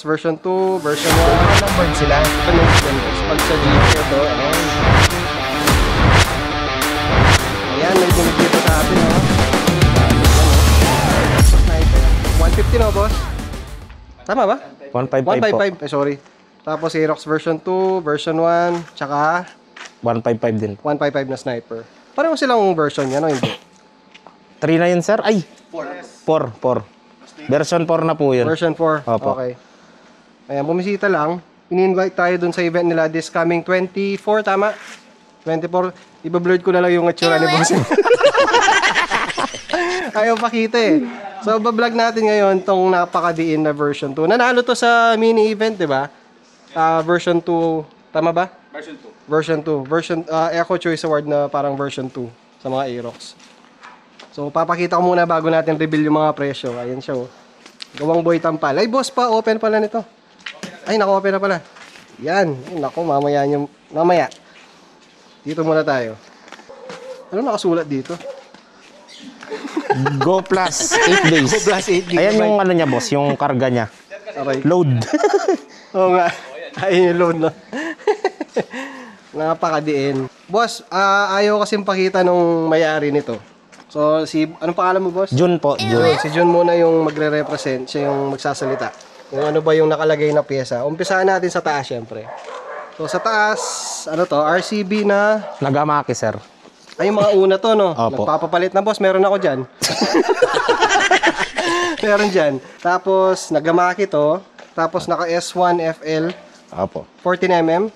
version 2, version 1. Numbered sila. Ito na yung pag sa Jeep ito. Ayan, may binigay sa atin. 150 no, boss? Tama ba? 155 po. 155, sorry. Tapos Aerox version 2, version 1, tsaka 155 din. 155 na sniper. Pareho silang version yan, no? Hindi. 3 na yun, sir? Ay! 4. Version 4 na po yun. Version 4? Opo. Okay. Ayan, bumisita lang. In-invite tayo dun sa event nila this coming 24, tama? 24. Iba-blurred ko na lang yung itsura ni Boss. Ayaw pakita eh. So, bablog natin ngayon tong napaka-diin na version 2. Nanalo to sa mini event, di ba? Version 2. Tama ba? Version 2. Eco Choice Award na parang version 2 sa mga Aerox. So, papakita ko muna bago natin reveal yung mga presyo. Ayan siya, oh. Gawang boy tampal. Ay, boss pa. Open pala nito. Ay, naka-open na pala. Yan. Ay, naku, mamaya yung... Mamaya. Dito muna tayo. Ano nakasulat dito? Go plus 8 days. Go plus 8 GB. Ayan yung ano niya, boss. Yung karga niya. Aray. Load. Oo nga. Ayun yung load, no? Napakadiin. Boss, ayaw kasing pakita nung may-ari nito. So, anong pangalan mo, boss? Jun po. Jun. Si Jun muna yung magre-represent. Siya yung magsasalita. Yung ano ba yung nakalagay na pyesa. Umpisahan natin sa taas, syempre. So, sa taas, ano to? RCB na... Nagamaki, sir. Ay, yung mga una to, no? Opo. Nagpapapalit na, boss. Meron ako dyan. Meron dyan. Tapos, Nagamaki to. Tapos, naka S1 FL. Opo. 14mm.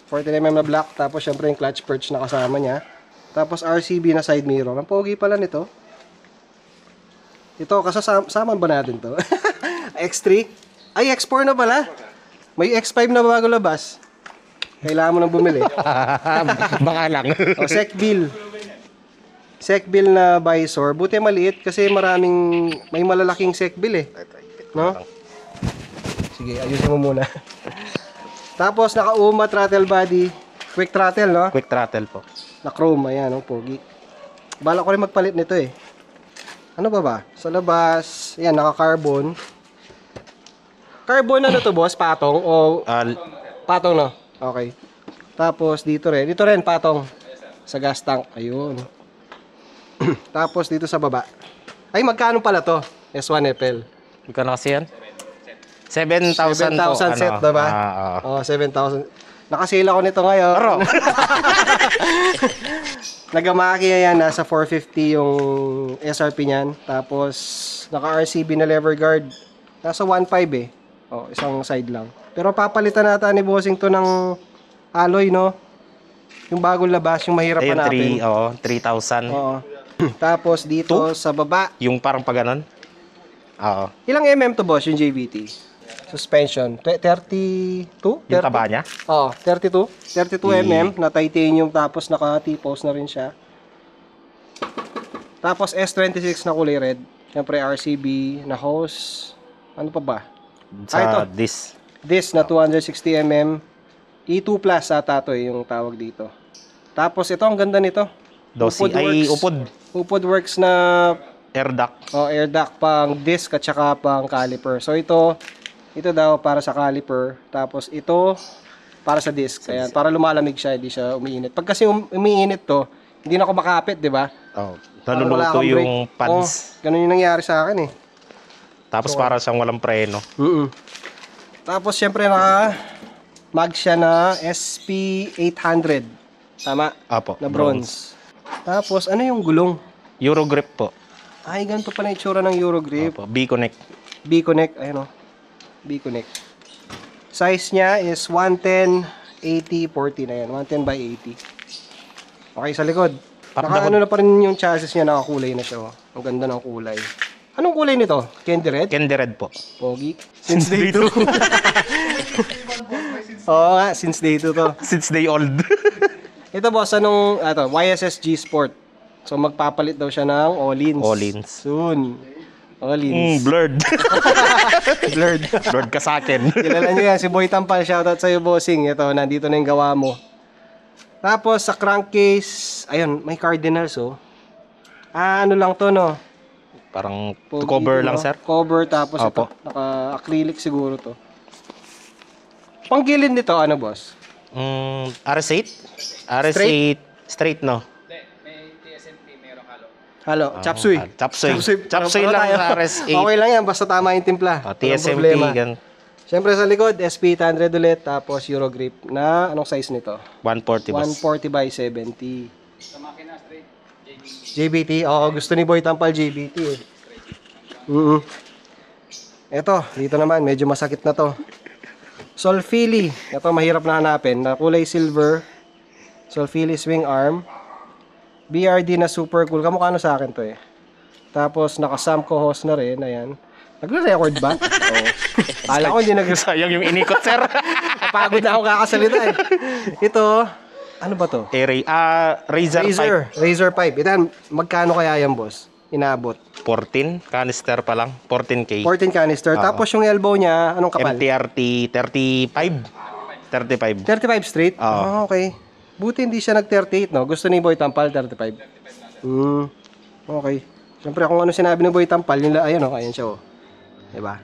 14mm na black. Tapos, syempre, yung clutch perch na kasama niya. Tapos, RCB na side mirror. Ang pogi pala nito. Ito, kasama ba natin to? X3? Ay, X4 na pala. May X5 na bago labas. Kailangan mo nang bumili. Baka lang. O, Secbil. Secbil na visor. Buti maliit kasi may malalaking Secbil eh. No? Sige, ayusin mo muna. Tapos, naka-UMA throttle body. Quick throttle, no? Quick throttle po. Na chrome, ayan, oh, pogi. Bala ko rin magpalit nito eh. Ano ba? Sa labas, ayan, naka-carbon. Carbon ano to, boss? Patong? O patong, no? Okay. Tapos, dito rin, patong. Sa gas tank, ayun. Tapos, dito sa baba. Ay, magkano pala to? S1 FL. Magkano kasi yan? 7,000 po. 7,000 set, diba? Oh, 7,000. Nakasale ako nito ngayon. Aro. Nagamaki yan, nasa 450 yung SRP niyan. Tapos, naka-RCB na lever guard. Nasa 1.5 eh. Oh, isang side lang. Pero papalitan natin ni Bossing to ng alloy, no? Yung bagong labas, yung mahirap hanapin. 3,000. Oo. Tapos, dito sa baba. Yung parang paganon? Oo. Ilang mm to, boss, yung JVT? Suspension. 32? Yung taba niya? Oo, 32. 32 mm na titanium tapos naka T-post na rin siya. Tapos S26 na kulay red. Siyempre RCB na hose. Ano pa ba? Sa ito. this Na 260 mm. E2 Plus ata to yung tawag dito. Tapos ito, ang ganda nito. Dosi. Ay, upod. Upod works na Air duct. air duct pang disc at saka pang caliper. So ito daw para sa caliper. Tapos ito para sa disc. Ayan, para lumalamig siya, hindi siya umiinit. Pag kasi umiinit to, hindi na ako makapit, di ba? Oh, naluluto yung pads. Ganun yung nangyari sa akin eh. Tapos para siyang walang preno. Tapos syempre mag siya na SP800. Tama? Apo. Na bronze. Tapos ano yung gulong? Euro grip po. Ay, ganito pa na itsura ng Euro grip. Apo. B-connect. B-connect, ayun o. B-connect. Size niya is 110, 80, 40 na yan. 110 by 80. Okay, sa likod. Ano na pa rin yung chassis niya, nakakulay na siya. Oh. Ang ganda ng kulay. Anong kulay nito? Candy red? Candy red po. Pogi. Since day 2. Oo nga, since day 2 to. Since day old. Ito boss, YSS G Sport. So magpapalit daw siya ng All-ins. All-ins. Soon. All-ins. Blurred. Blurred. Blurred ka sa akin. Kilala nyo yan, si Boy Tampal. Shoutout sa'yo, bossing. Ito, nandito na yung gawa mo. Tapos, sa crankcase, ayun, may cardinals, oh. Ano lang to, no? Parang Pogi, cover no? lang, sir? Cover, tapos Opo. ito, naka-acrylic siguro to. Panggilid nito, ano boss? RS8? RS8 straight, no? Halo, chapsuy. Chapsuy lang tayo. sa RS8. Okay lang yan, basta tama yung timpla. Walang TSMT, problema. gan. Siyempre sa likod, SP800 ulit, tapos Eurogrip na, anong size nito? 140 boss. 140 by 70. Sa makina straight, JBT. Oo, gusto ni Boy Tampal JBT eh. Ito, dito naman, medyo masakit na to. Solfili. Ito, mahirap na hanapin. Na kulay silver. Solfili swing arm. BRD na super cool. Kamukha na sa akin to eh. Tapos, naka-Samco hose na rin. Ayan. Nagre-record ba? Oo. Kala ko hindi Sayang yung inikot, sir. Napagod na ako kakasalita eh. Ito, ano ba to? Razer pipe. Razer pipe. Ito, magkano kaya yan, boss? Inaabot. 14. Canister pa lang. 14K. 14 canister. Tapos yung elbow niya, anong kapal? MTRT 35. 35. 35 straight? Ah, okay. Buti hindi siya nag-38, no? Gusto ni Boy Tampal, 35. Okay. Siyempre, kung ano sinabi ni Boy Tampal, yun lang, ayun, ayan siya, oh. Diba?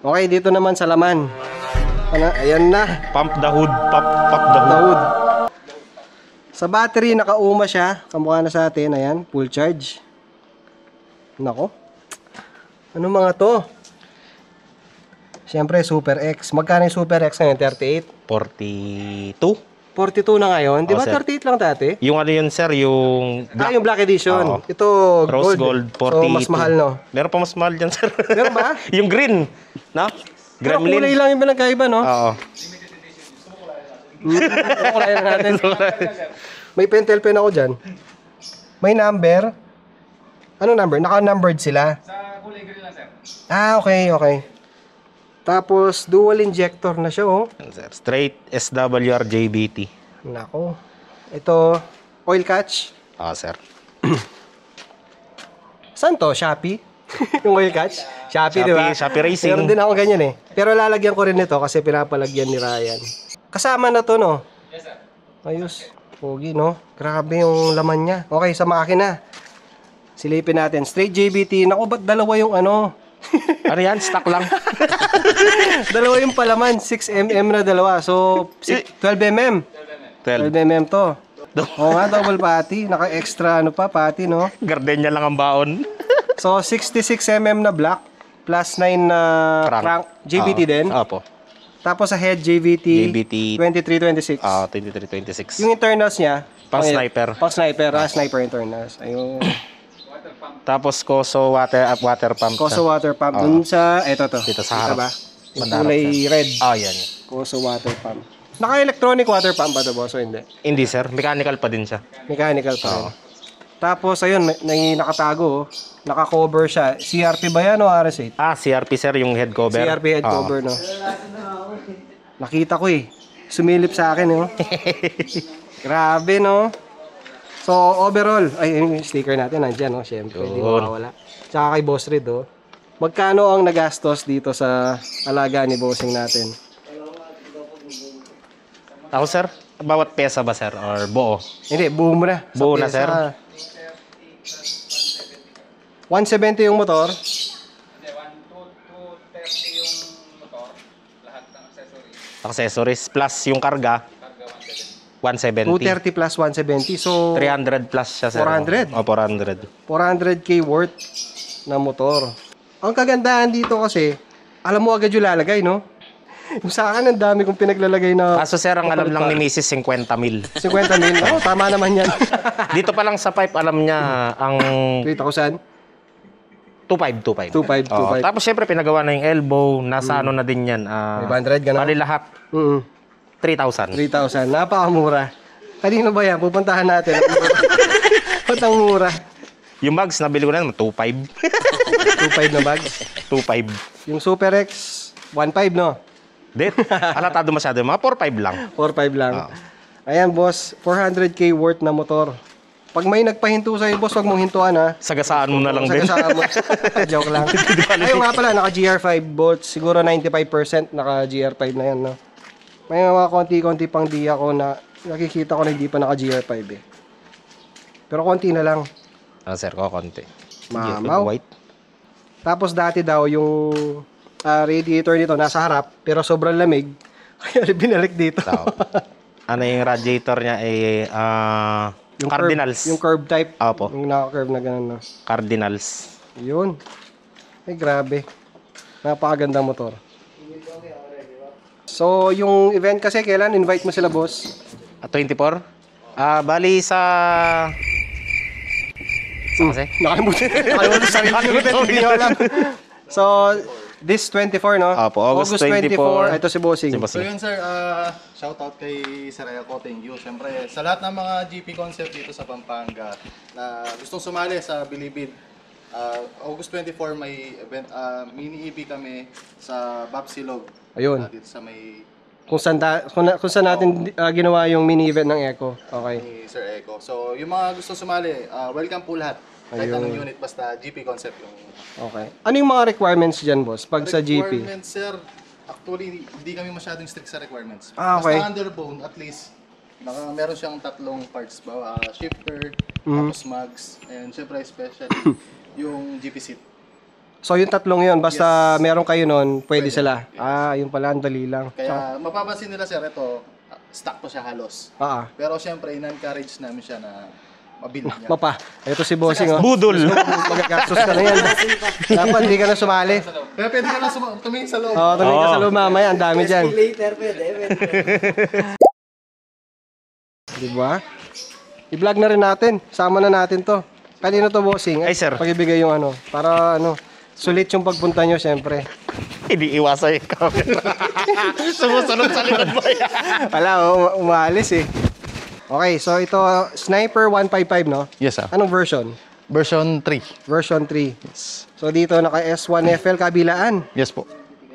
Okay, dito naman sa laman. Ayan na. Pump the hood. Pop the hood. Dawood. Sa battery, nakauma siya. Kamukha na sa atin. Ayan, full charge. Nako. Ano mga to? Siyempre, Super X. Magkano yung Super X ngayon? 38? 42. 42 na ngayon. Di ba sir. 38 lang dati? Yung ano yun, sir, yung Yung Black Edition. Oo. Ito, Rose Gold 42. So, mas mahal, no? Meron pa mas mahal dyan, sir. Meron ba? Yung green. No? Pero kulay Gremlin. lang yung pinagkaiba, no? Oo. Kulay na natin. May pentel pen ako dyan. May number. Ano number? Naka-numbered sila. Sa kulay green lang, sir. Ah, okay, okay. Tapos, dual injector na siya, oh. Yan, sir. Straight SWR JBT. Nako. Ito, oil catch. Sir. Saan to? Shopee? Yung oil catch? Shopee, di ba? Shopee Racing. Meron din ako ganyan eh. Pero lalagyan ko rin nito kasi pinapalagyan ni Ryan. Kasama na to, no? Yes, sir. Ayos. Pogi, no? Grabe yung laman niya. Okay, sa makina. Silipin natin. Straight JBT. Naku, ba't dalawa yung ano? Ano yan? Stock lang. Dalawa yung palaman. 6mm na dalawa. So, 12mm. 12mm to. Oo nga, double patty. Naka-extra ano pa, patty, no? Gardenia lang ang baon. So, 66mm na black. Plus 9 na crank. JBT din. Opo. Tapos sa head, JBT, JBT 2326. 2326. Yung internals niya, Pang sniper. Pang sniper, sniper internals. Ayun. Tapos Koso water pump. Koso water pump. Dun sa, eto to. Dito sa harap. Ba? Yung Mandarap, kulay red. Yan. Koso water pump. Naka-electronic water pump ba ito, boss? O hindi? Hindi, sir. Mechanical pa din siya. Mechanical pa rin. Tapos, ayun, nakatago. Oh. Naka-cover siya. CRP ba yan o RS8? CRP, sir, yung head cover. CRP head cover, no? Nakita ko eh. Sumilip sa akin, eh. Grabe, no? So, overall, ay, yung sticker natin nandyan, no? Siyempre, hindi mawawala. Tsaka kay Boss Red, oh. Magkano ang nagastos dito sa alaga ni bossing natin? Ako, sir? Bawat pesa ba, sir? Or buo? Hindi, buo mo na. Sa Buo na, pyesa. sir? 170 yung motor. Hindi, 230 yung motor. Lahat ng accessories. Accessories plus yung karga. Karga 170. 170. 230 plus 170. So, 300 plus siya, sir. 400? 400. 400k worth na motor. Ang kagandahan dito kasi, alam mo agad yung lalagay, no? Yung sa akin, ang dami kong pinaglalagay na Kaso, sir, ang alam lang ni Mrs. 50 mil. 50 mil. Oh, tama naman yan. Dito pa lang sa pipe, alam niya ang 3,000? 2.5. 2.5. Tapos, syempre, pinagawa na yung elbow. Nasa ano na din yan. 500, gano'n? Bali lahat. 3,000. 3,000. Napakamura. Kanino ba yan? Pupuntahan natin. Ba't ang mura? Yung bags, nabili ko na naman, 2.5. 2.5 na bag. 2.5. Yung Super X, 1.5, no? Dit, alatado masyado. Mga 4.5 lang. 4.5 lang. Ayan, boss. 400k worth na motor. Pag may nagpahinto sa'yo, boss, wag mong hintuan, ha? Sagasaan mo na lang din. Sagasaan mo. Joke lang. Ayun nga pala, naka GR5 bolts. Siguro 95% naka GR5 na yan, no? May mga konti-konti pang di ako na nakikita ko na hindi pa naka GR5, eh. Pero konti na lang. Sir, ko konti. Mamaw. White. Tapos dati daw yung radiator nito nasa harap, pero sobrang lamig. Kaya binalik dito. Ano yung radiator niya Yung Cardinals. Yung curve type. Opo. Yung naka-curve na ganun, no? Cardinals. Yun. Ay, grabe. Napakagandang motor. So, yung event kasi, kailan? Invite mo sila, boss? 24? Bali sa... Saan kasi? Nakalimutan. Nakalimutan sa event. Hindi ko alam. So, this 24, no? Opo, August 24. Ito si Bossing. So yun sir, shoutout kay Sir Elco, thank you. Siyempre, sa lahat ng mga GP concept dito sa Pampanga na gustong sumali sa Bilibid, August 24 may event, mini EP kami sa Bapsilog. Ayun. Dito sa may Kung saan natin ginawa yung mini event ng Echo. Okay. ni Sir Elco. So yung mga gustong sumali, welcome po lahat. Kahit anong unit, basta GP concept yung... Okay. Ano yung mga requirements dyan, boss? Pag sa GP? Requirements, sir, actually, hindi kami masyadong strict sa requirements. Okay. Basta underbone, at least, meron siyang tatlong parts ba? Shifter, tapos mags, and syempre, especially, yung GP seat. So, yung tatlong yun, basta meron kayo nun, pwede sila. Yes. Yung pala, ang dali lang. Kaya, mapapansin nila, sir, ito, stock to siya halos. Pero syempre, in-encourage namin siya na mabili niya. Mapa, ito si Bossing, oh. Budol! Magagastos ka na yan. Dapat hindi ka na sumali. Kaya pwede ka na tumingin sa loob. Oo, tumingin ka sa loob mamaya. Ang dami dyan. Later, pwede. Diba? I-vlog na rin natin. Sama na natin to. Kanino to, Bossing? Ay, sir. Pag-ibigay yung ano. Para sulit yung pagpunta nyo, syempre. Hindi iwasan yung camera. Sumusunod sa likod mo yan. Wala, umalis eh. Okay, so ito, Sniper 155, no? Yes, sir. Anong version? Version 3. Version 3. Yes. So dito, naka S1FL kabilaan. Yes po.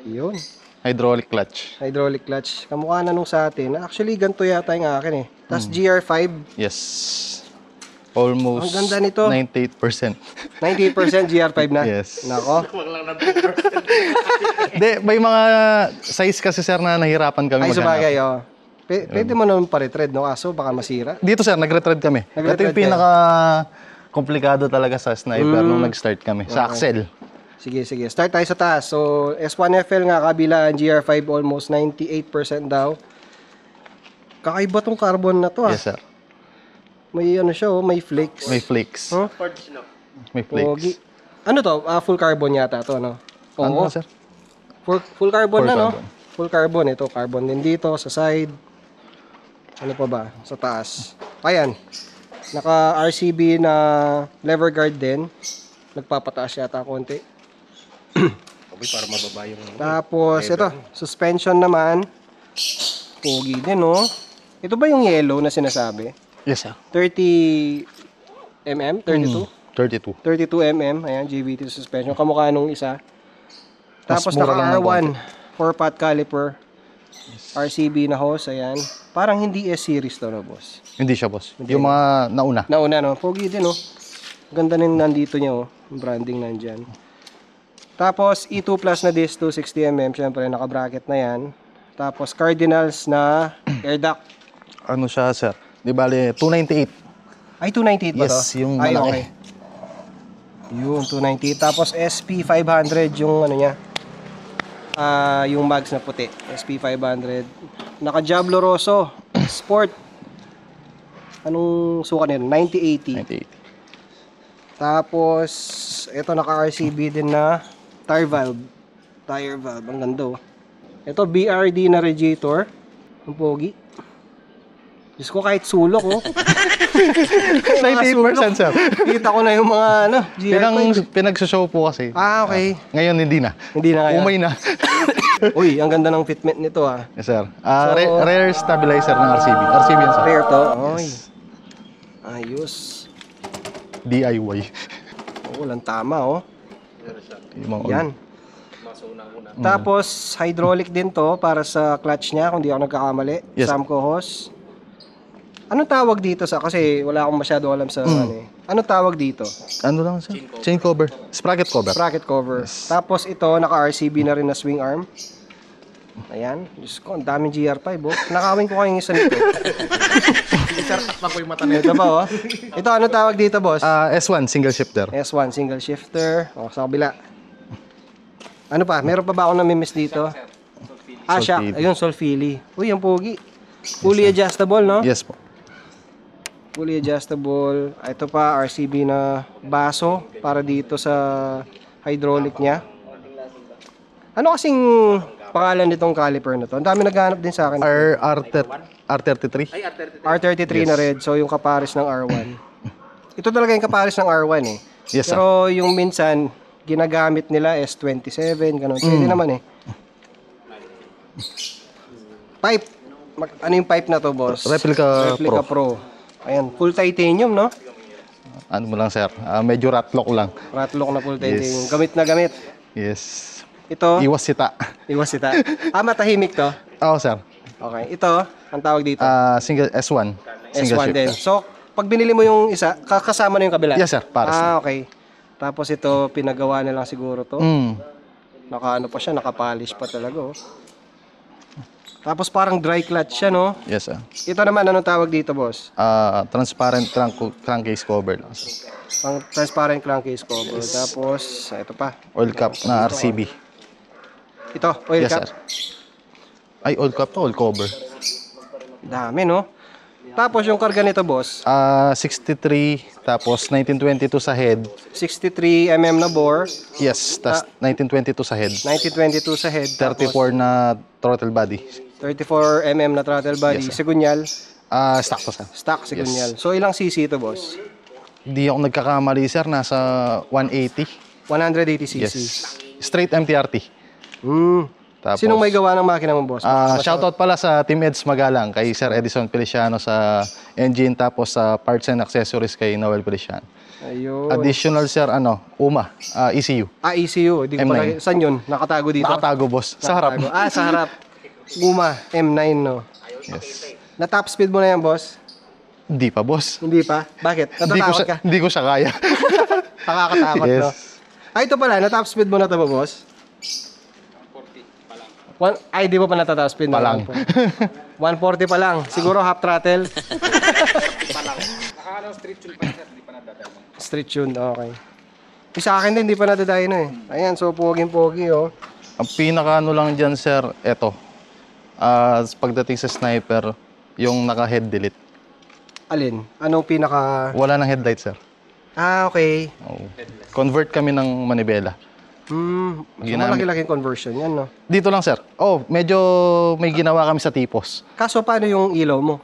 Yun. Hydraulic clutch. Hydraulic clutch. Kamukha na nung sa atin. Actually, ganito yata yung akin eh. Tapos GR5. Yes. Almost Ang ganda nito. 98%. 98% GR5 na. Yes. Nako. Hindi, may mga size kasi sir na nahirapan kami Ay, maghanap. sabagay, oh. Pwede mo naman pa-retread, no? Kaso baka masira. Dito sir, nag-retread kami. Nag-retread Ito yung pinaka-komplikado talaga sa sniper nung nag-start kami. Sa axle. Sige. Start tayo sa taas. So, S1FL nga, kabilaan, GR5 almost 98% daw. Kakaiba tong carbon na to, ah. Yes sir. May ano siya, oh, may flakes. May flakes. Huh? May Pogi. flakes. Ano to? Full carbon yata to, no? Ano sir? Full carbon Full na, no? carbon. Full carbon. Ito, carbon din dito, sa side. Ano pa ba? Sa taas. Ayan. Naka-RCB na lever guard din. Nagpapataas yata konti. Para mababa yung... Tapos, ito, suspension naman. Pogi din, no? Ito ba yung yellow na sinasabi? Yes sir. 30 mm? 32? 32. 32 mm. Ayan, GVT suspension. Kamukha nung isa. Mas Tapos mura lang ng naka-R1. 4-pot caliper. RCB na hose. Ayan. Parang hindi S-series to, no, boss? Hindi siya boss. Yung mga nauna. Nauna, no? Pogi din, no? Ganda din nandito niya, oh. Yung branding nandyan. Tapos, E2 Plus na disc, 260mm. Siyempre, naka-bracket na yan. Tapos, Cardinals na air duct. Ano siya sir? Di bale, 298. Ay, 298 ba to? Yes, yung Ay, malaki. okay. Yun, 298. Tapos, SP500 yung ano niya. Yung mags na puti. SP500. Naka-Diablo Rosso. Sport. Anong suka nito? 9080. 98. Tapos, ito naka-RCB din na tire valve. Tire valve. Ang ganda, oh. Ito, BRD na radiator. Ang pogi. Diyos ko, kahit sulok, oh. 98% sir. Kita ko na yung mga, GR5. Pinag-show po kasi. Okay. Ngayon hindi na. Hindi na kaya. Umay na. Uy, ang ganda ng fitment nito, ah. Yes sir. Rear stabilizer ng RCB. RCB yan sir. Rare to. Oy. Ayos. DIY. Walang tama, oh. Yung mga Yan. Tapos, hydraulic din to para sa clutch niya, kung di ako nagkakamali. Yes. Samco hose. Anong tawag dito sa, kasi wala akong masyado alam sa ano eh. Anong tawag dito? Ano lang sir? Chain cover. Sprocket cover. Sprocket cover. Tapos ito, naka-RCB na rin na swing arm. Ayan. Diyos ko, ang daming GR5, oh. Nakawin ko kayong isa nito. Ito ba, oh. Ito, ano tawag dito, boss? S1 single shifter. S1, single shifter. O, sa kabila. Ano pa? Meron pa ba akong namimiss dito? Ah, siya. Solfili. Ayun, Solfili. Uy, ang pogi. Fully adjustable, no? Yes po. Fully adjustable. Ito pa, RCB na baso para dito sa hydraulic niya. Ano kasing pangalan nitong caliper na to? Ang dami naghahanap din sa akin. R33. R33 na red. So, yung kapares ng R1. Ito talaga yung kapares ng R1 eh. Yes, sir. Pero yung minsan, ginagamit nila S27, ganun. Pwede naman eh. Pipe. Ano yung pipe na to, boss? Replica Pro. Ayan, full titanium, no? Ano mo lang, sir? Medyo ratlock lang. Ratlock na full titanium. Gamit na gamit. Yes. Ito, Iwas sita. iwas ita. Matahimik to. Oo, sir. Okay. Ito, ang tawag dito. Single S1. Single S1 shift. din. So, pag binili mo yung isa, kasama na yung kabila? Yes, sir. Pares na. Okay. Tapos ito, pinagawa na lang siguro to. Nakaano pa siya, nakapolish pa talaga, oh. Tapos parang dry clutch siya, no? Yes, sir. Ito naman, anong tawag dito, boss? Transparent crankcase cover lang, sir. Pang transparent crankcase cover. Tapos, ito pa. Oil cap na RCB. Ito, oil Yes, cap. sir. Ay, oil cap to, oil cover. Dami, no? Tapos yung karga nito, boss, 63, tapos 1922 sa head. 63 mm na bore, Yes, tas 1922 sa head. 1922 sa head, 34 na throttle body. 34 mm na throttle body, Yes, sir. sigunyal, Stock to, sir. stock sigunyal. So ilang cc ito, boss? Hindi ako nagkakamali, sir. Nasa 180. 180 cc. Yes. Straight MTRT. Tapos, Sinong may gawa ng makina mo, boss? shoutout pala sa Team Eds Magalang, kay Sir Edison Feliciano sa engine, tapos sa parts and accessories kay Noel Feliciano. Ayun. Additional, sir, UMA, ECU. ECU. Di ko M9. pala, saan yun? Nakatago dito? Nakatago, boss. Sa harap. Nakatago. Sa harap. Guma, M9, no? Yes. Na top speed mo na yan, boss? Hindi pa, boss. Hindi pa? Bakit? Natatakot ka? Hindi ko siya kaya. Nakakatakot, Yes. no? Ito pala, na top speed mo na ito ba, boss? 40 pa lang. Di ba pa natatap speed? Pa lang. 140 pa lang. Siguro half throttle. Street tune pa sir, hindi pa nadadala. Street tune, okay. Sa akin din, hindi pa nadadayo na eh. Ayan, so poging-pogi, oh. Ang pinaka lang dyan, sir, eto. Pagdating sa sniper, yung naka-head delete. Alin? Anong pinaka... Wala nang headlight, sir. Okay. Oo. Convert kami ng manibela. So Ginamit. malaki-laking conversion yan, no? Dito lang, sir. Medyo may ginawa kami sa tipos. Kaso, paano yung ilaw mo?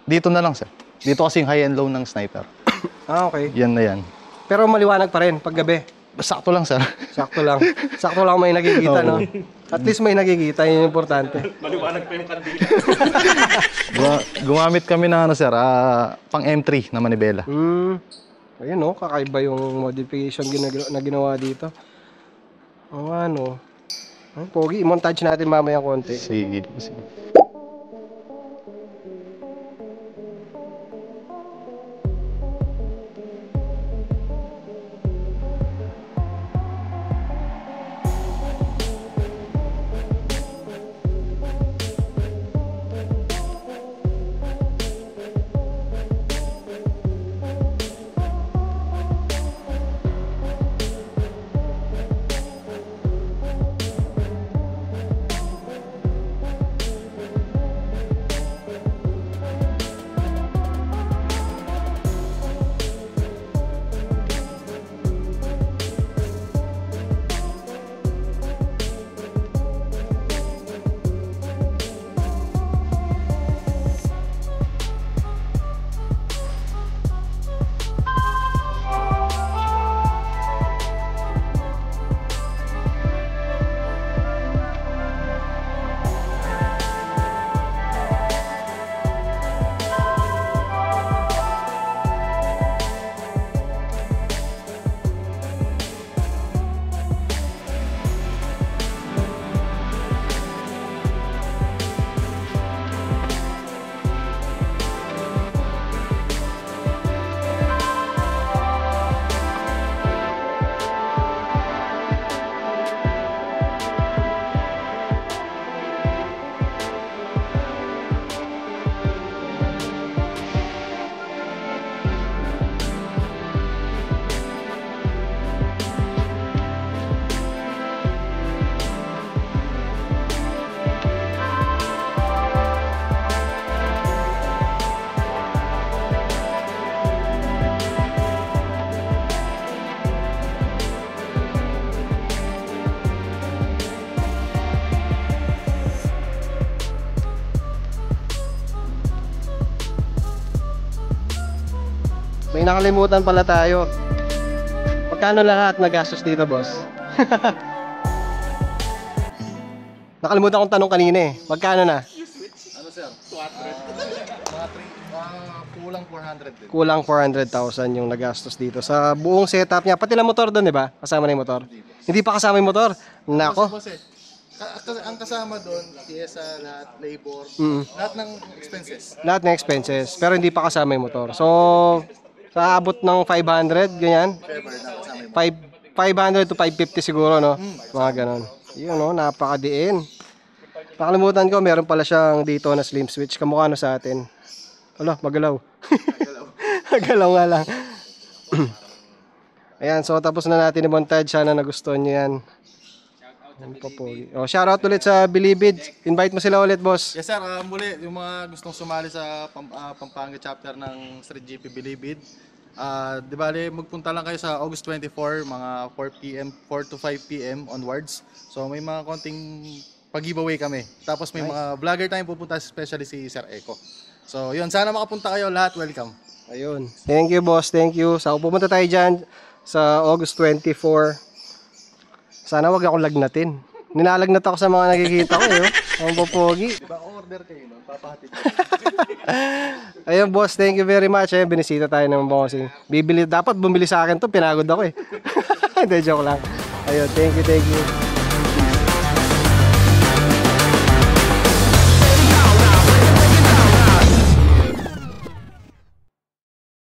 Dito na lang, sir. Dito kasi yung high and low ng sniper. Okay. Yan na yan. Pero maliwanag pa rin pag gabi. Sakto lang, sir. Sakto lang. Sakto lang may nakikita, no? At least may nakikita, yun yung importante. Gumamit kami na, sir, pang M3 na manibela. Ayun, no? Kakaiba yung modification na ginawa dito. Pogi, i-montage natin mamaya konti. Sige. nakalimutan pala tayo. Magkano lahat nagastos dito, boss? Nakalimutan kong tanong kanina eh. Magkano na? Ano sir? 200. Kulang 400 din. Kulang 400,000 yung nagastos dito sa buong setup niya. Pati lang motor doon, di ba? Kasama na yung motor. Hindi pa kasama yung motor. Nako. Kasi ang kasama doon, pyesa, lahat, labor, lahat ng expenses. Lahat ng expenses. Pero hindi pa kasama yung motor. So, sa abot ng 500, ganyan. Ever na kasama yung 500 to 550 siguro, no? Mga ganon. Yun, no? Napakadiin. Nakalimutan ko, meron pala siyang dito na slim switch. Kamukha no sa atin. Hala, magalaw. Magalaw nga lang. Ayan, so tapos na natin i-montage. Sana nagustuhan nyo yan. Oh, shoutout ulit sa Bilibid. Invite mo sila ulit, boss. Yes sir, muli yung mga gustong sumali sa Pampanga chapter ng Street GP Bilibid. Di bale, magpunta lang kayo sa August 24, mga 4 p.m., 4 to 5 p.m. onwards. So may mga konting pag-giveaway kami. Tapos may mga vlogger tayong pupunta, especially si Sir Eco. So yun, sana makapunta kayo lahat, welcome. Ayun. Thank you, boss. Thank you. So pumunta tayo dyan sa August 24. Sana wag akong lagnatin. Ninalagnat ako sa mga nakikita ko eh. Oh. Ang popogi. Diba order kayo, no? Papahatid. Ayun, boss. Thank you very much. Ayun, binisita tayo ng bossing. Dapat bumili sa akin to. Pinagod ako eh. Hindi, joke lang. Ayun, thank you, thank you.